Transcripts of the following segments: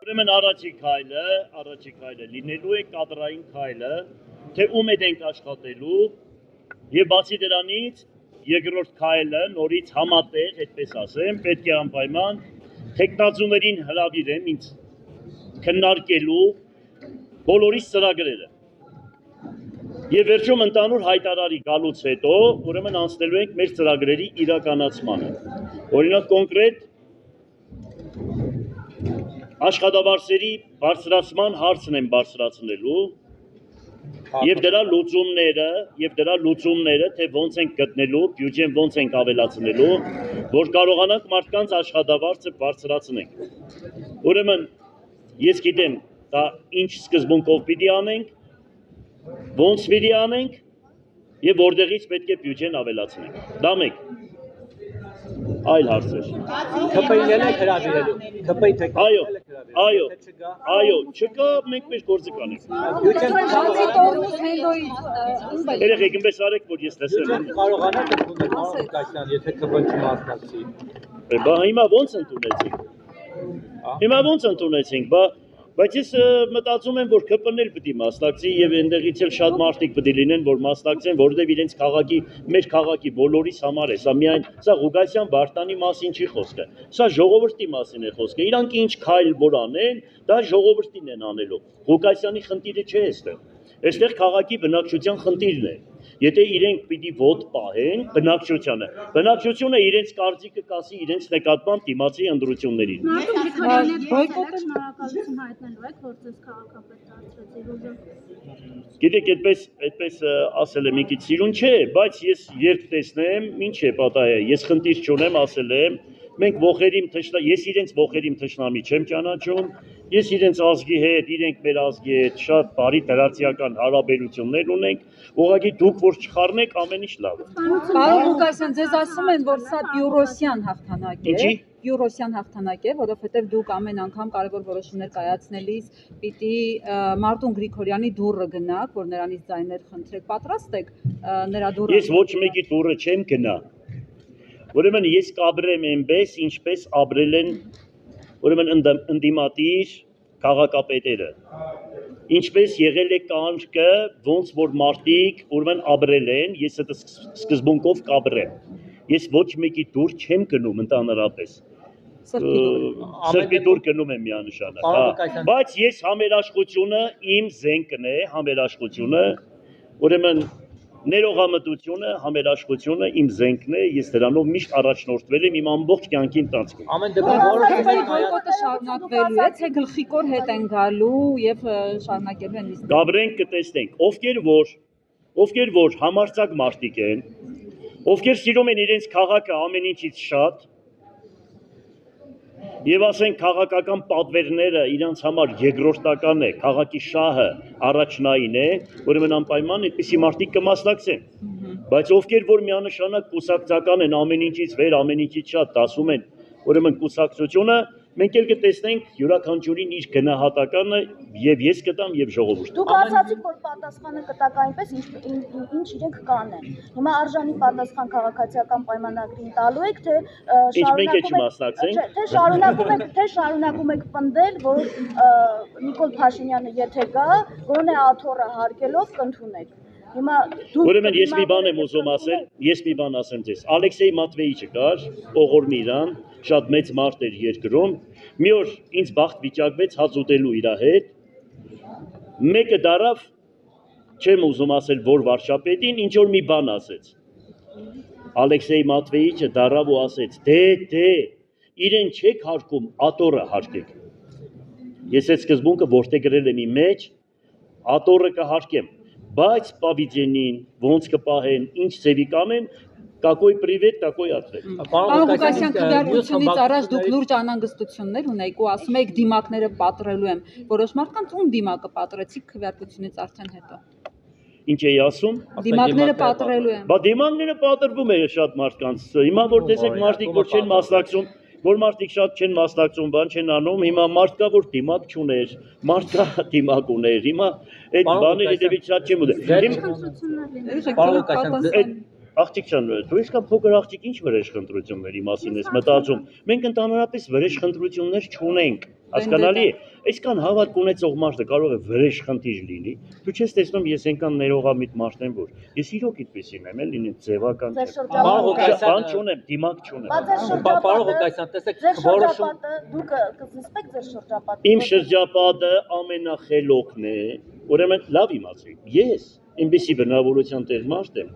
Ուրեմն առաջի քայլը լինելու է կադրային քայլը, թե ում ենք աշխատելու եւ բացի դրանից երկրորդ քայլը նորից համատեղ, այդպես ասեմ, պետք է անպայման տեխնացուներին հրավիրեմ ինձ քննարկելու բոլորիս ծրագրերը։ Եվ վերջում ընդհանուր հայտարարի գալուց հետո, ուրեմն անցնելու ենք մեր ծրագրերի իրականացմանը։ Օրինակ կոնկրետ աշխատավարձերի բարձրացման հարցն եմ բարձրացնելու եւ դրա լուծումները, թե ոնց ենք գտնելու, բյուջեն ոնց ենք ավելացնելու, որ կարողանանք մարդկանց աշխատավարձը բարձրացնենք։ Ուրեմն ես գիտեմ, դա ինչ սկզբունքով պիտի անենք, ոնց պիտի անենք եւ որտեղից պետք է բյուջեն ավելացնենք։ Դա մեկ։ Այլ հարցեր։ ՔՊԻ-ն եք հրավիրելու։ Այո, չկա, մենք մեր գործը կանենք։ Երեխեք, ինպես արեք, որ ես տեսեմ։ Կարողանաք ընդունել պարոն Ղուկասյան, եթե ՔՊԻ-ն չմասնակցի։ Բա հիմա ոնց ընդունեցինք։ Բայց ես մտածում եմ, որ ՔՊԻ-ն էլ պետք է մասնակցի եւ այնտեղից էլ շատ մարդիկ պետք է լինեն, որ մասնակցեն, որովհետեւ իրենց քաղաքի, մեր քաղաքի բոլորիս համար է։ Սա Ղուկասյան Վարդանի մասին չի խոսքը։ Սա ժողովրդի մասին է խոսքը։ Իրանք ինչ քայլ որ անեն, դա ժողովրդին են անելու։ Ղուկասյանի խնդիրը չէ այստեղ։ Այստեղ քաղաքի բնակչության խնդիրն է։ Եթե իրենք պիտի ոտ պահեն բնակչությունը իրենց կարծիքը կասի իրենց նկատմամբ դիմացի ընտրություններին։ Գիտեք, այդպես ասել եմ, մի քիչ սիրուն չէ, բայց ես երբ տեսնեմ, ինչ է պատահել, ես խնդիր չունեմ, ասել եմ, մենք ես իրենց ողերիմ թշնամի չեմ ճանաչում, ես իրենց ազգի հետ, իրենք մեր ազգի հետ շատ բարի դրացիական հարաբերություններ ունենք, ուղղակի դուք որ չխառնեք, ամեն ինչ լավ է։ Պարոն Ղուկասյան, ձեզ ասում են, որ սա Բյուրոսյան հաղթանակ է։ Ինչի՞։ Բյուրոսյան հաղթանակ է, որովհետև դուք ամեն անգամ կարևոր որոշումներ կայացնելիս պիտի Մարտուն Գրիգորյանի դուռը գնաք, որ նրանից ձայներ խնդրեք, պատրաստ եք նրա դուռը։ Ես ոչ մեկի դուռը չեմ գնա։ Ուրեմն ես կաբրեմ այնպես, ինչպես ապրել են ուրեմն ընդդիմադիր քաղաքապետերը։ Ինչպես եղել է կարգը, ոնց որ մարդիկ ուրեմն ապրել են, ես այդ սկզբունքով կաբրեմ։ Ես ոչ մեկի դուռ չեմ գնում ընդհանրապես։ Սրբի դուռ գնում եմ միանշանակ։ Բայց ես համերաշխությունը իմ զենքն է, համերաշխությունը, ուրեմն ներողամտությունը, համերաշխությունը իմ զենքն է, ես դրանով միշտ առաջնորդվել եմ իմ ամբողջ կյանքի ընթացքում։ Ամեն դեպքում բոյկոտը շարունակվելու է, թե գլխիկոր հետ են գալու եւ շարունակելու են նիստը։ Գաբրենք կտեսնենք, ովքեր որ համարձակ մարդիկ են, ովքեր սիրում են իրենց քաղաքը ամեն ինչից շատ, եւ ասենք քաղաքական պատվերները իրանց համար երկրորդական է, քաղաքի շահը առաջնային է, ուրեմն անպայման այդպիսի մարդիկ կմասնակցեն։ Բայց ովքեր որ միանշանակ կուսակցական են, ամեն ինչից վեր, ամեն ինչից շատ դասում են, ուրեմն կուսակցությունը, մենք էլ կտեսնենք յուրաքանչյուրին իր գնահատականը եւ ես կտամ եւ ժողովուրդը։ Դուք ասացիք, որ պատասխանը կտակ այնպես, ինչ իրենք կանեն։ Հիմա արժանի պատասխան քաղաքացիական պայմանագրին տալու եք, թե շարունակում եք պնդել, որ Նիկոլ Փաշինյանը եթե գա, գոնե աթոռը հարկելով կընդունեք։ Ուրեմն ես մի բան եմ ուզում ասեմ ձեզ։ Ալեքսեյ Մատվեիչը կար, ողորմի իրան, շատ մեծ մարդ էր երկրում, մի օր ինձ բախտ վիճակվեց հաց ուտելու իր հետ, մեկը դարավ, չեմ ուզում ասել, որ վարչապետին, ինչ որ մի բան ասեց։ Ալեքսեյ Մատվեիչը դարավ ու ասեց, դե, իրեն չեք հարկում, աթոռը հարկեք։ Ես այդ սկզբունքը որդեգրել եմ իմ մեջ, աթոռը կհարկեմ։ Բայց պավիդենին, ոնց կպահեն, ինչ ձևի կանեն, կակոյ պրիվետ, կակոյ աթրեք։ Պարոն Ղուկասյան, քվեարկությունից առաջ դուք լուրջ անհանգստություններ ունեիք ու ասում եք դիմակները պատռելու եմ։ Որոշ մարդկանց ում դիմակը պատռեցիք քվեարկությունից արդեն հետո։ Ինչ էի ասում։ Դիմակները պատռելու եմ։ Բա դիմակները պատռվում է շատ մարդկանց։ Հիմա որ տեսեք մարդիկ որ չեն մասնակցում, որ մարդիկ շատ չեն մասնակցում, բան չեն անում, հիմա մարդ կա որ դիմակ չուներ, մարդ կա դիմակ ուներ, հիմա այդ բաները դեպից շատ չեմ ուզում։ Աղջիկ ջան, դու իսկական փոքր աղջիկ ինչ վրեժխնդրությունների մասին ես մտածում։ Մենք ընդհանրապես վրեժխնդրություններ չունենք, Հասկանալի է։ Այսքան հավատք ունեցող մարդը կարող է վրեժխնդիր լինի։ Դու չես տեսնում ես այնքան ներողամիտ մարդ եմ, որ ես իրոք այդպեսին եմ, էլի ձևական չէ։ Բան չունեմ, դիմակ չունեմ։ Պարոն Ղուկասյան, տեսեք, որոշում դուք կզսպեք ձեր շրջապատը։ Իմ շրջապատը ամենախելոքն է, ուրեմն լավ իմացեք, ես այնպեսի բնավորության տեղ մարդ եմ,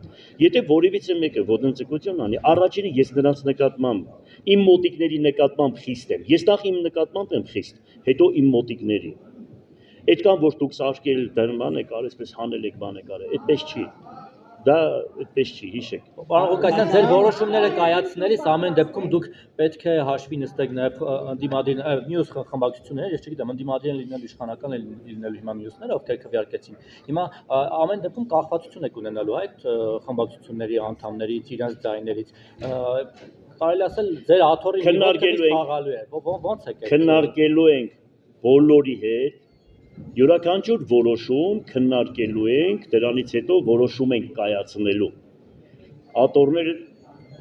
եթե որևիցե մեկը ոտնձգություն անի, առաջինը ես նրանց նկատմամբ իմ մոտիկների նկատմամբ խիստ եմ, ես նախ իմ նկատմամբ եմ խիստ, հետո իմ մոտիկների, այդքան որ դուք սարքել դրման եք, այսպես հանել եք, բան եք արել, այդպես չի, դա այդպես չի, հիշեք։ Պարոն Ղուկասյան, ձեր որոշումները կայացնելիս ամեն դեպքում դուք պետք է հաշվի նստեք նաև ընդդիմադիր մյուս խմբակցությունները, ես չգիտեմ, ընդդիմադիր լինելու իշխանական լինելու հիմա մյուսները, ովքեր քվեարկեցին։ Հիմա ամեն դեպքում կախվածություն եք ունենալու այդ խմբակցությունների անդամներից, իրենց ձայներից։ Կարելի ասել ձեր աթոռի խաղալու է։ Ո՞նց եք։ Քննարկելու ենք բոլորի հետ, յուրաքանչյուր որոշում քննարկելու ենք, դրանից հետո որոշում ենք կայացնելու։ Աթոռները,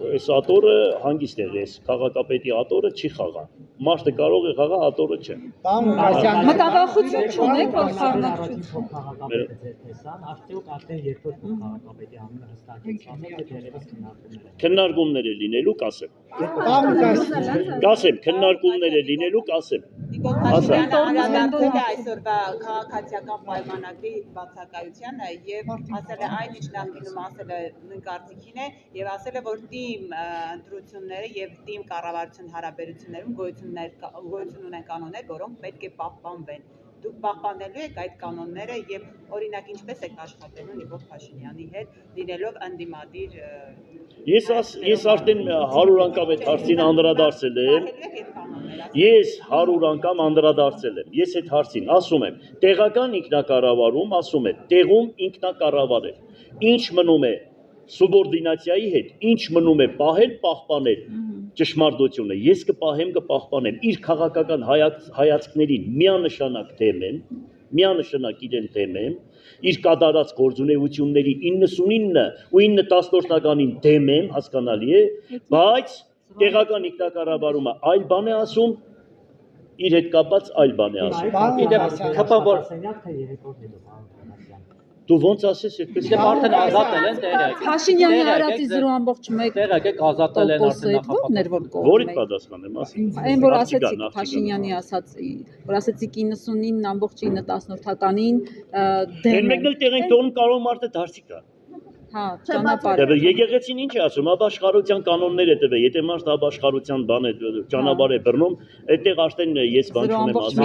այս աթոռը հանգիստ է, այս քաղաքապետի աթոռը չի խաղա։ Մարդը կարող է խաղա, աթոռը չէ։ Մտավախություն չունեք, որ քննարկումներ է լինելու, կասեմ։ Կասեմ, քննարկումներ է լինելու, կասեմ։ Այսօրվա քաղաքացիական պայմանագրի բացակայությանը եւ ասել է այն ինչ նախկինում ասել է նույն կարծիքին է եւ ասել է որ թիմ ընտրությունները եւ թիմ կառավարություն հարաբերություններում գոյություն ունեն կանոններ, որոնք պետք է պահպանվեն։ Դուք պահպանելու եք այդ կանոնները եւ օրինակ ինչպես եք աշխատելու Նիկոլ Փաշինյանի հետ լինելով ընդդիմադիր։ Ես արդեն 100 անգամ այդ հարցին անդրադարձել եմ։ Ես 100 անգամ անդրադարձել եմ։ Ես այդ հարցին ասում եմ, տեղական ինքնակառավարում ասում է, տեղում ինքնակառավարել։ Ինչ մնում է սուբորդինացիայի հետ, ինչ մնում է պահել, պահպանել ճշմարտությունը, ես կպահեմ, կպահպանեմ, իր քաղաքական հայացքներին միանշանակ դեմ եմ, միանշանակ իրեն դեմ եմ, իր կատարած գործունեությունների 99 ու 9/10-ականին դեմ եմ, հասկանալի է, բայց տեղական ինքնակառավարումը այլ բան է ասում, իր հետ կապած այլ բան է ասում։ Դու ոնց ասես այդպես արդեն ազատել են տեղը։ Փաշինյանի արածի 0.1 տեղը եք ազատել են արդեն նախապատասխան։ Որի պատասխանեմ, ասի։ Այն որ ասեցիք Փաշինյանի ասած, որ ասեցիք 99.9/10-ականին դեմ։ Մեկն էլ տեղ ենք տոնում կարող մարդը դարձի կա։ Հա, ճանապարհ։ Եկեղեցին ինչ է ասում, ապաշխարության կանոններ է տվել, եթե մարդ ապաշխարության բան է ճանապարհ է բռնում, այդտեղ արդեն ես բան չունեմ ասում։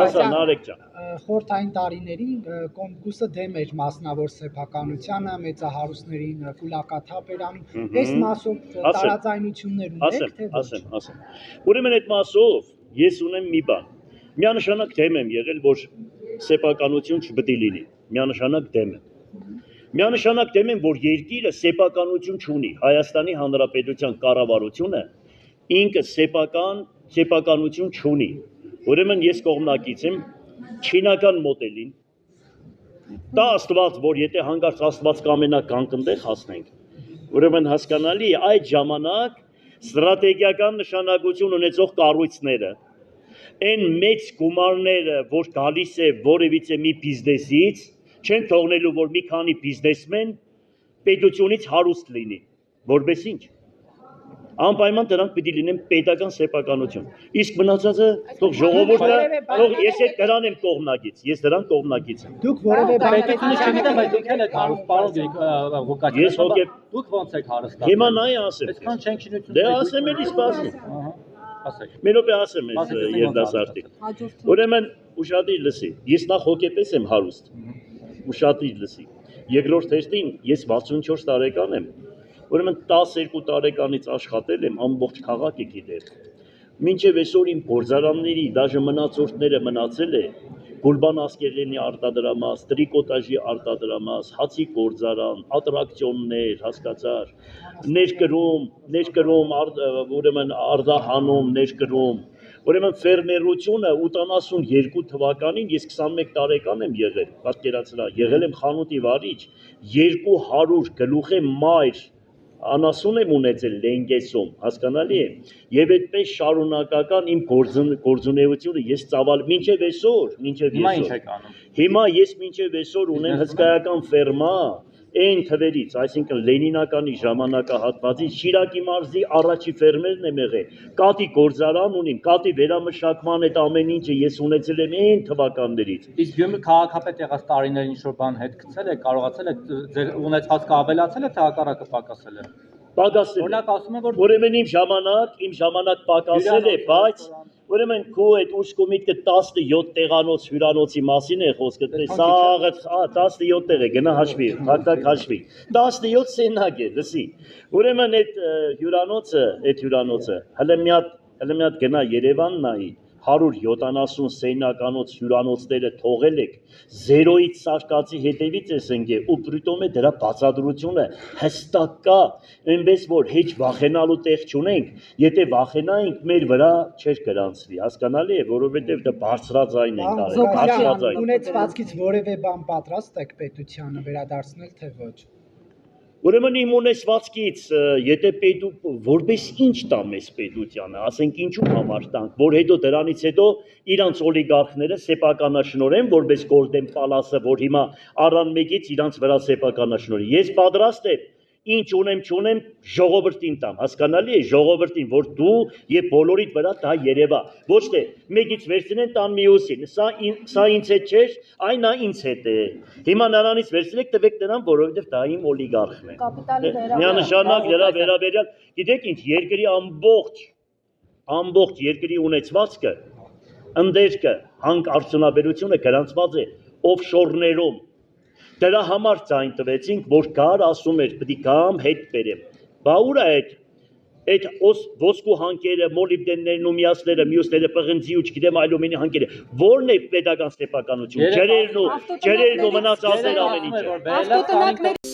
Ասա Նարեկ ջան։ Խորհրդային տարիներին Կոմկուսը դեմ էր մասնավոր սեփականությանը, մեծահարուստներին կուլակաթափ էր անում։ Այս մասով տարաձայնություններ ունեք, թե ոչ։ Ասեմ։ Ուրեմն այդ մասով ես ունեմ մի բան։ Միանշանակ դեմ եմ եղել, որ սեփականություն չպետք է լինի։ Միանշանակ դեմ եմ։ Միանշանակ դեմ եմ, որ երկիրը սեփականություն չունի։ Հայաստանի Հանրապետության կառավարությունը ինքը սեփականություն չունի։ Ուրեմն ես կողմնակից եմ չինական մոդելին։ Դա Աստված, որ եթե հանկարծ Աստված կամենա կանգնտեղ հասնենք։ Ուրեմն հասկանալի է այդ ժամանակ ստրատեգիական նշանակություն ունեցող կառույցները այն մեծ գումարները, որ գալիս է որևիցե մի բիզնեսից, չեն թողնելու, որ մի քանի բիզնեսմեն պետությունից հարուստ լինի, որպես ինչ։ Անպայման դրանք պիտի լինեն պետական սեփականություն։ Իսկ մնացածը թող ժողովուրդը, թող ես այդ դրան եմ կողմնակից, ես դրան կողմնակից եմ։ Դուք որևէ պետությունը չգիտեմ, բայց դուք եք հարուստ, պարոն Ղուկասյան։ Դուք ոնց եք հարստացել։ Հիմա նայ ասեմ։ Այդքան չենք շինություն։ Դե ասեմ էլի սպասի։ Ասեք։ Մի րոպե ասեմ այս երդասարտի։ Ուրեմն ուշադիր լսի, ես նախ հոգեպես եմ հարուստ։ Ուշադիր լսի։ Երկրորդ հերթին ես 64 տարեկան եմ։ Ուրեմն 12 տարեկանից աշխատել եմ ամբողջ քաղաքը գիտեմ։ Մինչև այսօր իմ գործարանների դաժե մնացորդները մնացել է Գուլբան Ասկերյանի արտադրամաս, տրիկոտաժի արտադրամաս, հացի գործարան, ատրակցիոններ, հասկացար, ներկրում, ուրեմն արտահանում, ներկրում, ուրեմն ֆերմերությունը 82 թվականին ես 21 տարեկան եմ եղել, պատկերացրա, եղել եմ խանութի վարիչ, 200 գլուխ է մայր անասուն եմ ունեցել Լենգեսում, հասկանալի է, եւ այդպես շարունակական իմ գործունեությունը ես ծավալ մինչեւ այսօր, Հիմա ինչ եք անում։ Հիմա ես մինչեւ այսօր ունեմ հսկայական ֆերմա, այն թվերից, այսինքն Լենինականի ժամանակահատվածից Շիրակի մարզի առաջի ֆերմերն եմ եղել, կատի գործարան ունիմ, կատի վերամշակման այդ ամեն ինչը ես ունեցել եմ այն թվականներից։ Իսկ Գյումրի քաղաքապետ եղած տարիներին ինչ-որ բան հետ գցել եք, կարողացել եք ձեր ունեցածքը ավելացել է թե հակառակը պակասել է։ Պակասել է։ Օրինակ ասում են, որ Ուրեմն իմ ժամանակ պակասել է, բայց ուրեմն քո այդ ուշք ու միտքը 17 տեղանոց հյուրանոցի մասին է խոսքը, սաղը 17 տեղ է, գնա հաշվի, հակտակ հաշվի, 17 սենակ է, լսի, ուրեմն այդ հյուրանոցը, հələ մի հատ գնա Երևան նայի, 170 սենականոց հյուրանոցները թողել եք, 0-ից սարկածի հետևից ես ընկել, ու պրիտոմ է դրա բացատրությունը հստակ կա, այնպես որ հեչ վախենալու տեղ չունենք, եթե վախենայինք մեր վրա չէր գրանցվի, հասկանալի է, որովհետև դա բարձրաձայն ենք արել, բարձրաձայն։ Ունեցվածքից որևէ բան պատրաստ եք պետությանը վերադարձնել, թե ոչ։ Ուրեմն իմ ունեցվածքից, եթե որպես ինչ տամ ես պետությանը, ասենք ինչու համար տանք, որ հետո դրանից հետո իրանց օլիգարխները սեփականաշնորեն, որպես Golden Palace-ը, որ հիմա առան մեկից իրանց վրա սեփականաշնորի։ Ես պատրաստ եմ ինչ ունեմ չունեմ ժողովրդին տամ, հասկանալի է ժողովրդին, որ դու եւ բոլորիդ վրա դա երևա, ոչ թե մեկից վերցնեն տան մյուսին, սա ինձ հետ չէ, այն նա ինձ հետ է։ Հիմա նրանից վերցնեք տվեք նրան, որովհետեւ դա իմ օլիգարխն է։ Կապիտալի Միանշանակ դրա վերաբերյալ, գիտեք ինչ, երկրի ամբողջ երկրի ունեցվածքը, ընդերքը, հանք արդյունաբերությունը գրանցված է օֆշորներում։ Դրա համար ձայն տվեցինք, որ կար ասում էր, պիտի գամ հետ բերեմ։ Բա ուր է այդ ոսկու հանքերը, մոլիբդեններն ու մյուսները, պղնձի ու չգիտեմ ալյումինի հանքերը, որն է պետական սեփականություն, ջրերն ու մնացածներ ամեն ինչը։ Ավտոտնակներ